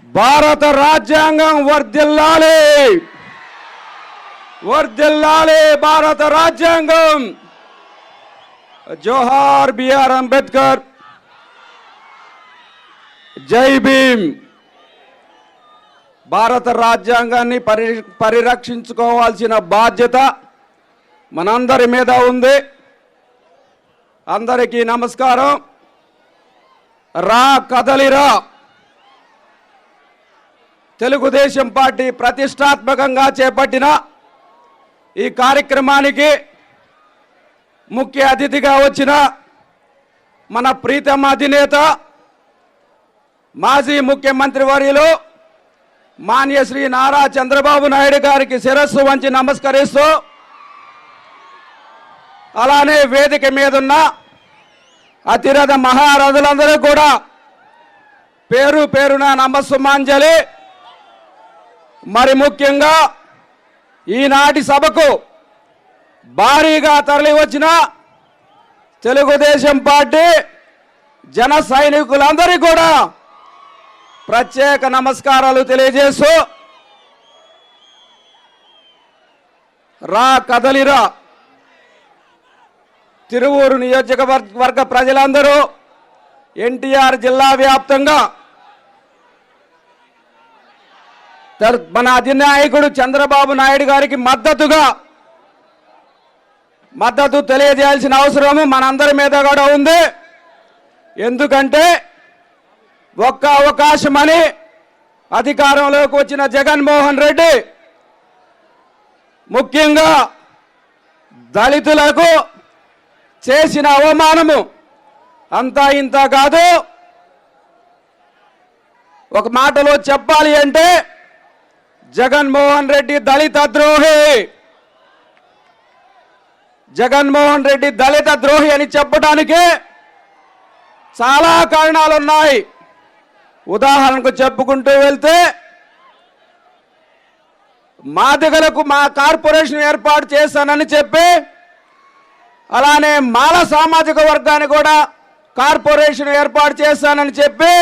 భారత రాజ్యాంగం వర్ధిల్లాలి, వర్ధిల్లాలి భారత రాజ్యాంగం. జోహార్ బిఆర్ అంబేద్కర్, జై భీమ్. భారత రాజ్యాంగాన్ని పరిరక్షించుకోవాల్సిన బాధ్యత మనందరి మీద ఉంది. అందరికీ నమస్కారం. రా కదలిరా తెలుగుదేశం పార్టీ ప్రతిష్టాత్మకంగా చేపట్టిన ఈ కార్యక్రమానికి ముఖ్య అతిథిగా వచ్చిన మన ప్రీతమ అధినేత మాజీ ముఖ్యమంత్రి వర్యులు మాన్యశ్రీ నారా చంద్రబాబు నాయుడు గారికి శిరస్సు వంచి నమస్కరిస్తూ, అలానే వేదిక మీద ఉన్న అతిరథ మహారథులందరూ కూడా పేరు పేరున నమస్సుమాంజలి. మరి ముఖ్యంగా ఈనాటి సభకు భారీగా తరలి వచ్చిన తెలుగుదేశం పార్టీ జన సైనికులందరికీ కూడా ప్రత్యేక నమస్కారాలు తెలియజేస్తూ, రా కదలిరా తిరువూరు నియోజకవర్గ ప్రజలందరూ ఎన్టీఆర్ జిల్లా వ్యాప్తంగా మన అధినాయకుడు చంద్రబాబు నాయుడు గారికి మద్దతు తెలియజేయాల్సిన అవసరం మనందరి మీద కూడా ఉంది. ఎందుకంటే ఒక్క అవకాశమని అధికారంలోకి వచ్చిన జగన్మోహన్ రెడ్డి ముఖ్యంగా దళితులకు చేసిన అవమానము అంతా ఇంత కాదు. ఒక మాటలో చెప్పాలి అంటే జగన్మోహన్ రెడ్డి దళిత ద్రోహి. జగన్మోహన్ రెడ్డి దళిత ద్రోహి అని చెప్పడానికి చాలా కారణాలు ఉన్నాయి. ఉదాహరణకు చెప్పుకుంటూ వెళ్తే, మాదిగలకు మా కార్పొరేషన్ ఏర్పాటు చేశానని చెప్పి, అలానే మాల సామాజిక వర్గాన్ని కూడా కార్పొరేషన్ ఏర్పాటు చేశానని చెప్పి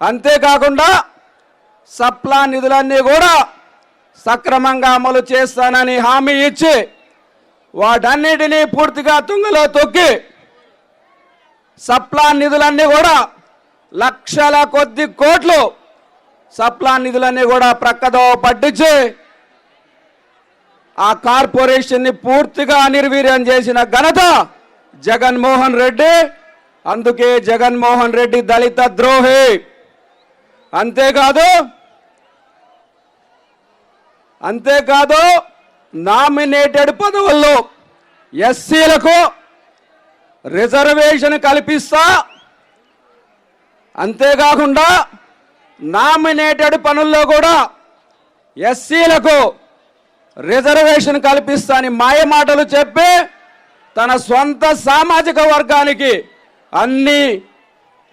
అంతేకాకుండా సప్లా నిధులన్నీ కూడా సక్రమంగా అమలు చేస్తానని హామీ ఇచ్చి వాటన్నిటినీ పూర్తిగా తుంగలో తొక్కి సప్లా నిధులన్నీ కూడా లక్షల కొద్ది కోట్లు సప్లా నిధులన్నీ కూడా ప్రక్కదో పట్టించి ఆ కార్పొరేషన్ని పూర్తిగా నిర్వీర్యం చేసిన ఘనత జగన్మోహన్ రెడ్డి. అందుకే జగన్మోహన్ రెడ్డి దళిత ద్రోహి. అంతేకాదు నామినేటెడ్ పదవుల్లో ఎస్సీలకు రిజర్వేషన్ కల్పిస్తా, అంతేకాకుండా నామినేటెడ్ పనుల్లో కూడా ఎస్సీలకు రిజర్వేషన్ కల్పిస్తా అని మాయమాటలు చెప్పి తన సొంత సామాజిక వర్గానికి అన్ని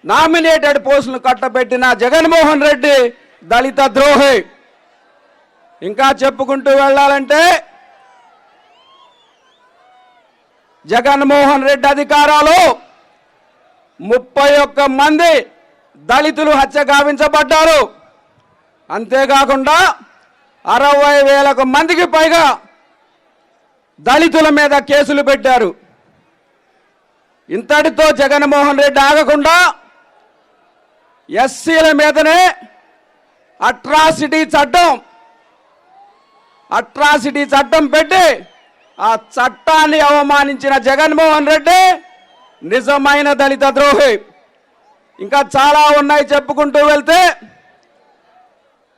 నామినేటెడ్ పోస్టులు కట్టబెట్టిన జగన్మోహన్ రెడ్డి దళిత ద్రోహి. ఇంకా చెప్పుకుంటూ వెళ్ళాలంటే జగన్మోహన్ రెడ్డి అధికారాలు 31 మంది దళితులు హత్య గావించబడ్డారు. అంతేకాకుండా 60,000 మందికి పైగా దళితుల మీద కేసులు పెట్టారు. ఇంతటితో జగన్మోహన్ రెడ్డి ఆగకుండా ఎస్సీల మీదనే అట్రాసిటీ చట్టం పెట్టి ఆ చట్టాన్ని అవమానించిన జగన్మోహన్ రెడ్డి నిజమైన దళిత ద్రోహి. ఇంకా చాలా ఉన్నాయి చెప్పుకుంటూ వెళ్తే.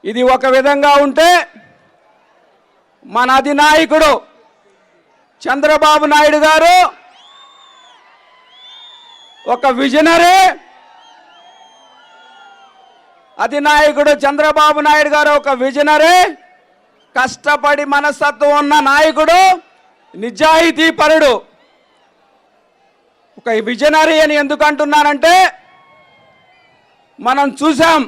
ఇది ఒక విధంగా ఉంటే, మన అధినాయకుడు చంద్రబాబు నాయుడు గారు ఒక విజనరీ. అధినాయకుడు చంద్రబాబు నాయుడు గారు ఒక విజనరీ, కష్టపడి మనస్తత్వం ఉన్న నాయకుడు, నిజాయితీ పరుడు. ఒక విజనరీ అని ఎందుకు అంటున్నానంటే, మనం చూసాం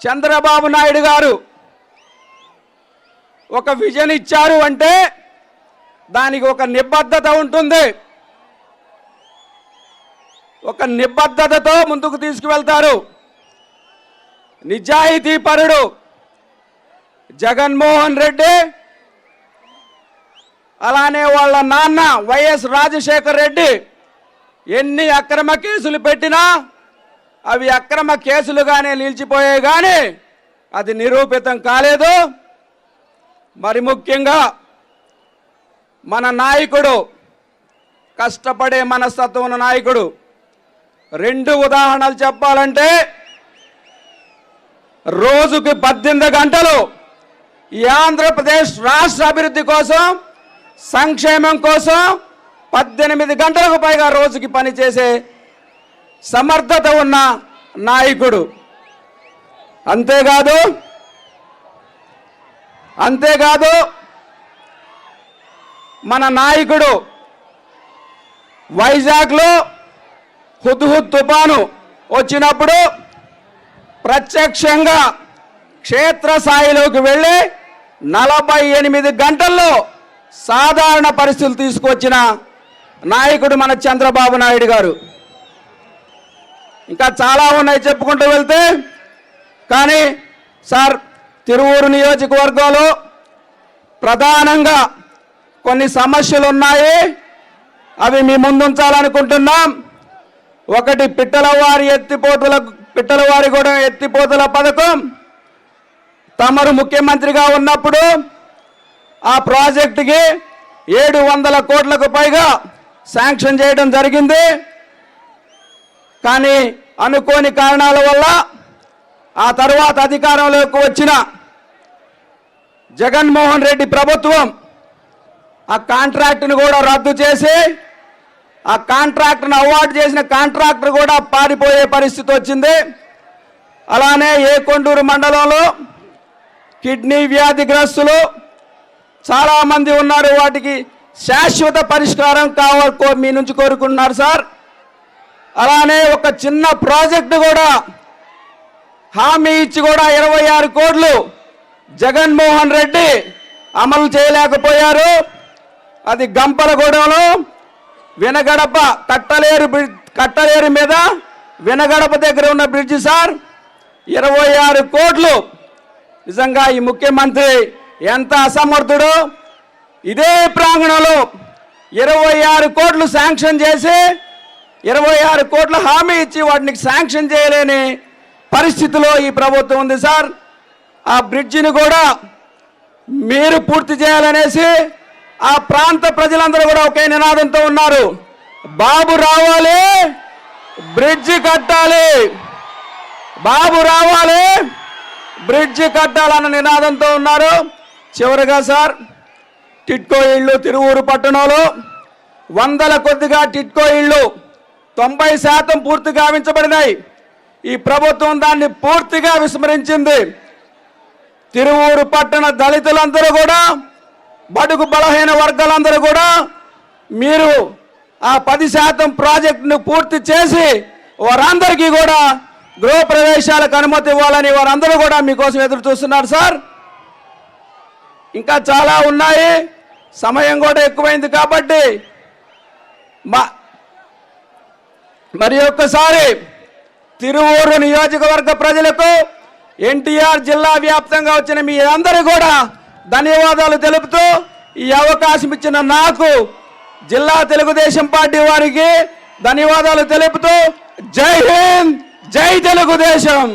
చంద్రబాబు నాయుడు గారు ఒక విజన్ ఇచ్చారు అంటే దానికి ఒక నిబద్ధత ఉంటుంది. ఒక నిబద్ధతతో ముందుకు తీసుకువెళ్తారు. నిజాయితీ పరుడు జగన్మోహన్ రెడ్డి, అలానే వాళ్ళ నాన్న వైఎస్ రాజశేఖర్ రెడ్డి ఎన్ని అక్రమ కేసులు పెట్టినా అవి అక్రమ కేసులుగానే నిలిచిపోయాయి, కానీ అది నిరూపితం కాలేదు. మరి ముఖ్యంగా మన నాయకుడు, కష్టపడే మనస్తత్వం ఉన్న నాయకుడు, 2 ఉదాహరణలు చెప్పాలంటే, రోజుకి 18 గంటలు ఈ ఆంధ్రప్రదేశ్ రాష్ట్ర అభివృద్ధి కోసం, సంక్షేమం కోసం 18 గంటలకు పైగా రోజుకి పనిచేసే సమర్థత ఉన్న నాయకుడు. అంతేకాదు మన నాయకుడు వైజాగ్లో హుద్హుద్ తుఫాను వచ్చినప్పుడు ప్రత్యక్షంగా క్షేత్రస్థాయిలోకి వెళ్ళి 48 గంటల్లో సాధారణ పరిస్థితులు తీసుకొచ్చిన నాయకుడు మన చంద్రబాబు నాయుడు గారు. ఇంకా చాలా ఉన్నాయి చెప్పుకుంటూ వెళ్తే, కానీ సార్ తిరువూరు నియోజకవర్గంలో ప్రధానంగా కొన్ని సమస్యలు ఉన్నాయి, అవి మీ ముందుంచాలనుకుంటున్నాం. ఒకటి పిట్టలవారిగూడెం ఎత్తిపోతల పథకం. తమరు ముఖ్యమంత్రిగా ఉన్నప్పుడు ఆ ప్రాజెక్టుకి 700 కోట్లకు పైగా శాంక్షన్ చేయడం జరిగింది. కానీ అనుకోని కారణాల వల్ల ఆ తర్వాత అధికారంలోకి వచ్చిన జగన్మోహన్ రెడ్డి ప్రభుత్వం ఆ కాంట్రాక్టును కూడా రద్దు చేసి, ఆ కాంట్రాక్టును అవార్డు చేసిన కాంట్రాక్టర్ కూడా పారిపోయే పరిస్థితి వచ్చింది. అలానే ఏకొండూరు మండలంలో కిడ్నీ వ్యాధిగ్రస్తులు చాలామంది ఉన్నారు, వాటికి శాశ్వత పరిష్కారం కావాలి మీ నుంచి కోరుకుంటున్నారు సార్. అలానే ఒక చిన్న ప్రాజెక్టు కూడా హామీ ఇచ్చి కూడా 26 కోట్లు జగన్మోహన్ రెడ్డి అమలు చేయలేకపోయారు. అది గంపలగూడెంలో వినగడప కట్టలేరు మీద వినగడప దగ్గర ఉన్న బ్రిడ్జి సార్, 26 కోట్లు. నిజంగా ఈ ముఖ్యమంత్రి ఎంత అసమర్థుడు! ఇదే ప్రాంగణంలో 26 కోట్లు శాంక్షన్ చేసి 26 కోట్ల హామీ ఇచ్చి వాటిని శాంక్షన్ చేయలేని పరిస్థితిలో ఈ ప్రభుత్వం ఉంది సార్. ఆ బ్రిడ్జిని కూడా మీరు పూర్తి చేయాలనేసి ఆ ప్రాంత ప్రజలందరూ కూడా ఒకే నినాదంతో ఉన్నారు. బాబు రావాలి, బ్రిడ్జి కట్టాలి, బాబు రావాలి, బ్రిడ్జి కట్టాలన్న నినాదంతో ఉన్నారు. చివరిగా సార్, టిట్కో ఇళ్ళు తిరువూరు పట్టణంలో 100 కొద్దిగా టిట్కో ఇళ్ళు 90% పూర్తి గావించబడినాయి. ఈ ప్రభుత్వం దాన్ని పూర్తిగా విస్మరించింది. తిరువూరు పట్టణ దళితులందరూ కూడా, బడుగు బలహీన వర్గాలందరూ కూడా మీరు ఆ 10% ప్రాజెక్టును పూర్తి చేసి వారందరికీ కూడా గృహప్రవేశాలకు అనుమతి ఇవ్వాలని వారందరూ కూడా మీకోసం ఎదురు చూస్తున్నారు సార్. ఇంకా చాలా ఉన్నాయి, సమయం కూడా ఎక్కువైంది కాబట్టి మరి ఒక్కసారి తిరువూరు నియోజకవర్గ ప్రజలకు, ఎన్టీఆర్ జిల్లా వ్యాప్తంగా వచ్చిన మీ అందరూ కూడా ధన్యవాదాలు తెలుపుతూ, ఈ అవకాశం ఇచ్చిన నాకు జిల్లా తెలుగుదేశం పార్టీ వారికి ధన్యవాదాలు తెలుపుతూ, జై హింద్, జై తెలుగుదేశం.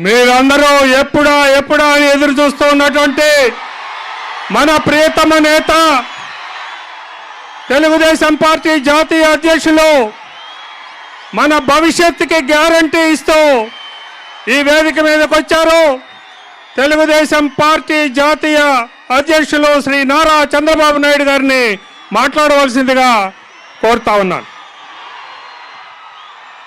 మీరందరూ ఎప్పుడా అని ఎదురు చూస్తూ ఉన్నటువంటి మన ప్రియతమ నేత, తెలుగుదేశం పార్టీ జాతీయ అధ్యక్షులు, మన భవిష్యత్తుకి గ్యారంటీ ఇస్తూ ఈ వేదిక మీదకి వచ్చారు. తెలుగుదేశం పార్టీ జాతీయ అధ్యక్షులు శ్రీ నారా చంద్రబాబు నాయుడు గారిని మాట్లాడవలసిందిగా కోరుతా ఉన్నాను.